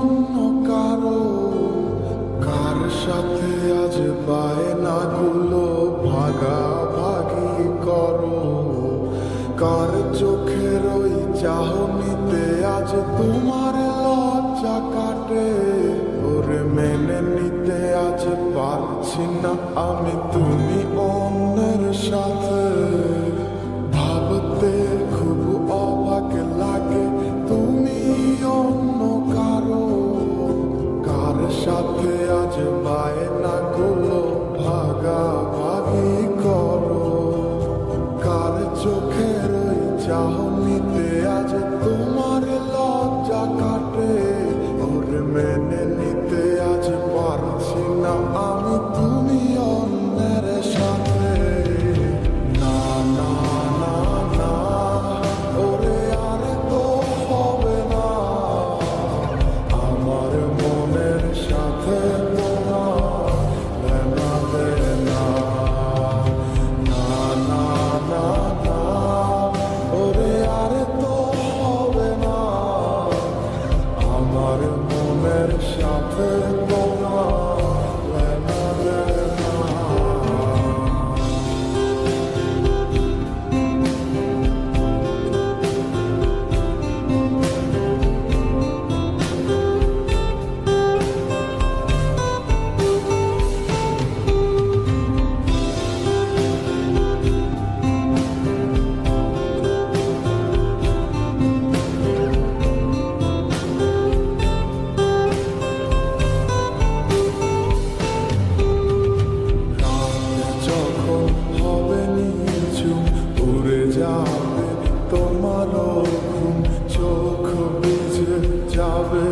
অন্য কারো, কার সাথে আজ বায়নাগুলো ভাগাভাগি করো, কার চোখের ওই চাহনিতে আজ তোমার লজ্জা কাটে। ওরে মেনে নিতে আজ পারছি না আমি তুমি অন্যের সাথে, ভাবতে খুব অবাক লাগে তুমি অন্য কারো, কার সাথে আজ বায়নাগুলো ভাগাভাগি করো, কার চোখের ওই চাহনিতে আজ তোমার লজ্জা কাটে। ওরে মেনে নিতে আজ পারছি না আমি তুমি অন্যের সাথে। না না না না, ওরে আর তো হবে না, আমার মনের সাথে তোমার লেনা দেনা। না না না না, ওরে আর তো হবে না, আমার মনের সাথে তোমার লেনা দেনা। যখন হবে নিঝুম উড়ে যাবে তোমার ঘুম, চোখ ভিজে যাবে